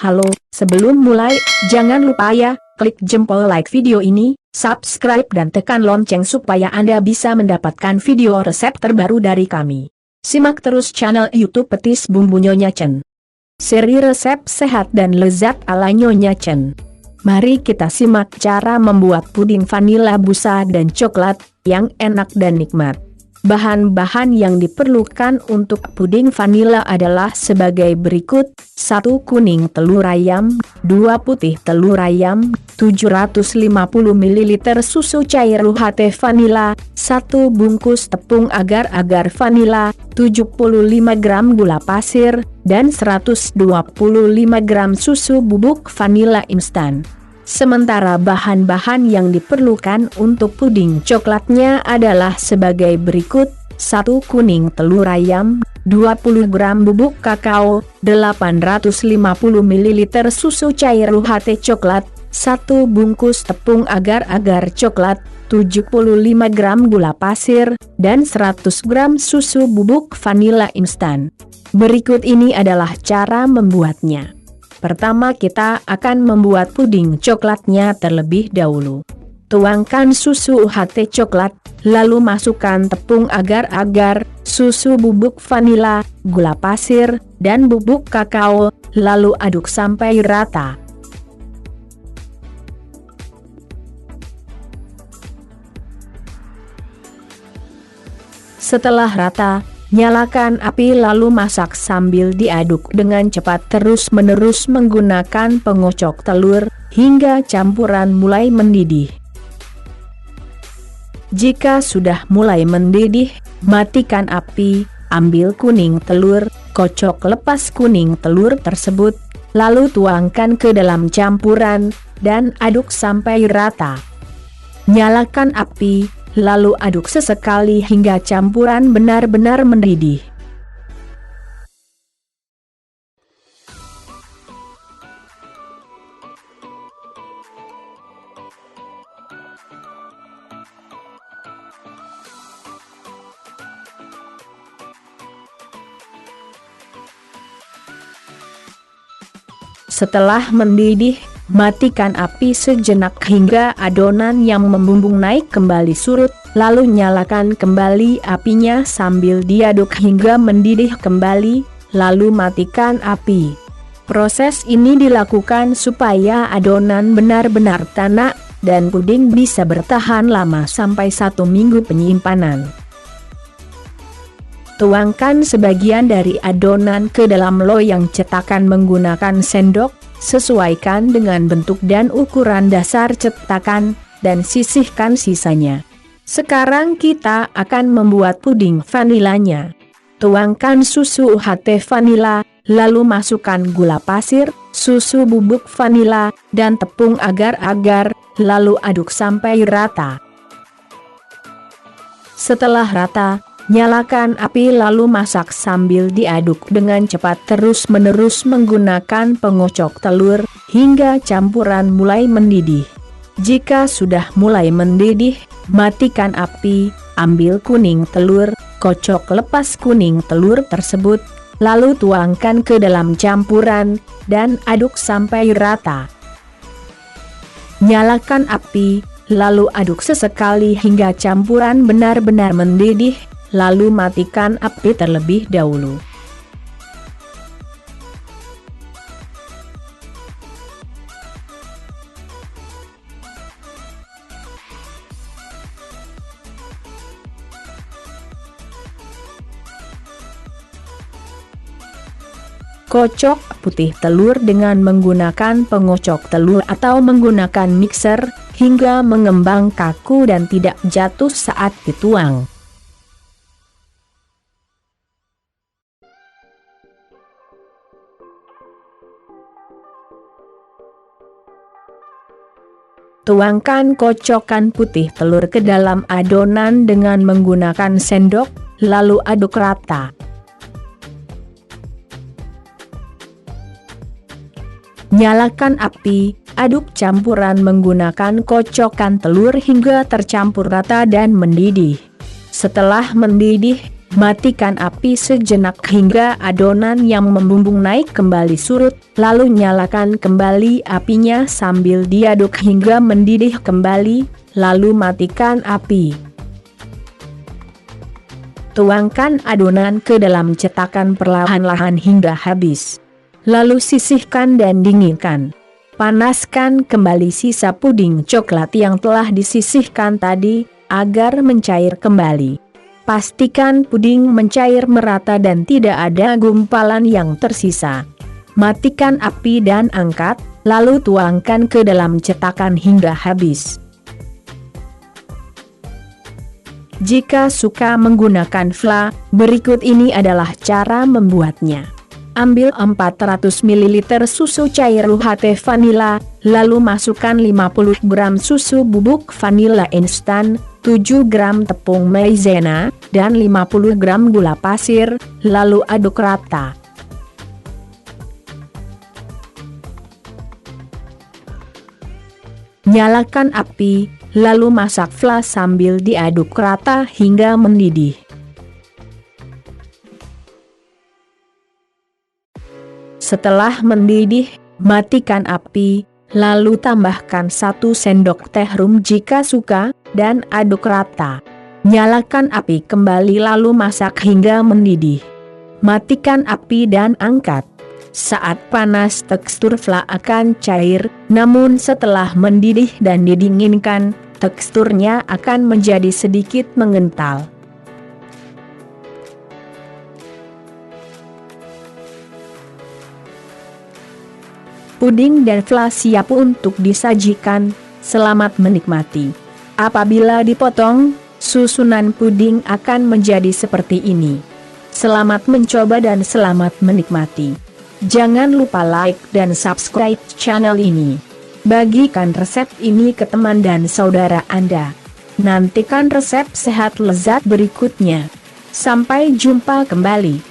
Halo, sebelum mulai, jangan lupa ya, klik jempol like video ini, subscribe dan tekan lonceng supaya Anda bisa mendapatkan video resep terbaru dari kami. Simak terus channel YouTube Petis Bumbu Nyonya Chen. Seri resep sehat dan lezat ala Nyonya Chen. Mari kita simak cara membuat puding vanila busa dan coklat yang enak dan nikmat. Bahan-bahan yang diperlukan untuk puding vanila adalah sebagai berikut: 1 kuning telur ayam, 2 putih telur ayam, 750 ml susu cair UHT vanila, 1 bungkus tepung agar-agar vanila, 75 gram gula pasir, dan 125 gram susu bubuk vanila instan. Sementara bahan-bahan yang diperlukan untuk puding coklatnya adalah sebagai berikut: 1 kuning telur ayam, 20 gram bubuk kakao, 850 ml susu cair UHT coklat, 1 bungkus tepung agar-agar coklat, 75 gram gula pasir, dan 100 gram susu bubuk vanila instan. Berikut ini adalah cara membuatnya. Pertama, kita akan membuat puding coklatnya terlebih dahulu. Tuangkan susu UHT coklat, lalu masukkan tepung agar-agar, susu bubuk vanila, gula pasir, dan bubuk kakao, lalu aduk sampai rata. Setelah rata, nyalakan api lalu masak sambil diaduk dengan cepat terus-menerus menggunakan pengocok telur, hingga campuran mulai mendidih. Jika sudah mulai mendidih, matikan api, ambil kuning telur, kocok lepas kuning telur tersebut, lalu tuangkan ke dalam campuran, dan aduk sampai rata. Nyalakan api, lalu aduk sesekali hingga campuran benar-benar mendidih. Setelah mendidih, matikan api sejenak hingga adonan yang membumbung naik kembali surut, lalu nyalakan kembali apinya sambil diaduk hingga mendidih kembali, lalu matikan api. Proses ini dilakukan supaya adonan benar-benar tanak, dan puding bisa bertahan lama sampai 1 minggu penyimpanan. Tuangkan sebagian dari adonan ke dalam loyang cetakan menggunakan sendok, sesuaikan dengan bentuk dan ukuran dasar cetakan, dan sisihkan sisanya. Sekarang kita akan membuat puding vanilanya. Tuangkan susu UHT vanila, lalu masukkan gula pasir, susu bubuk vanila, dan tepung agar-agar, lalu aduk sampai rata. Setelah rata, nyalakan api lalu masak sambil diaduk dengan cepat terus-menerus menggunakan pengocok telur, hingga campuran mulai mendidih. Jika sudah mulai mendidih, matikan api, ambil kuning telur, kocok lepas kuning telur tersebut, lalu tuangkan ke dalam campuran, dan aduk sampai rata. Nyalakan api, lalu aduk sesekali hingga campuran benar-benar mendidih, lalu matikan api terlebih dahulu. Kocok putih telur dengan menggunakan pengocok telur atau menggunakan mixer, hingga mengembang kaku dan tidak jatuh saat dituang. Tuangkan kocokan putih telur ke dalam adonan dengan menggunakan sendok, lalu aduk rata. Nyalakan api, aduk campuran menggunakan kocokan telur hingga tercampur rata dan mendidih. Setelah mendidih, Matikan api sejenak hingga adonan yang membumbung naik kembali surut, lalu nyalakan kembali apinya sambil diaduk hingga mendidih kembali, lalu matikan api. Tuangkan adonan ke dalam cetakan perlahan-lahan hingga habis. Lalu sisihkan dan dinginkan. Panaskan kembali sisa puding coklat yang telah disisihkan tadi, agar mencair kembali. Pastikan puding mencair merata dan tidak ada gumpalan yang tersisa. Matikan api dan angkat, lalu tuangkan ke dalam cetakan hingga habis. Jika suka menggunakan fla, berikut ini adalah cara membuatnya. Ambil 400 ml susu cair UHT vanila, lalu masukkan 50 gram susu bubuk vanila instan, 7 gram tepung maizena, dan 50 gram gula pasir, lalu aduk rata. Nyalakan api, lalu masak fla sambil diaduk rata hingga mendidih. Setelah mendidih, matikan api, lalu tambahkan 1 sendok teh rum jika suka, dan aduk rata. Nyalakan api kembali lalu masak hingga mendidih. Matikan api dan angkat. Saat panas tekstur fla akan cair, namun setelah mendidih dan didinginkan, teksturnya akan menjadi sedikit mengental. Puding dan fla siap untuk disajikan, selamat menikmati. Apabila dipotong, susunan puding akan menjadi seperti ini. Selamat mencoba dan selamat menikmati. Jangan lupa like dan subscribe channel ini. Bagikan resep ini ke teman dan saudara Anda. Nantikan resep sehat lezat berikutnya. Sampai jumpa kembali.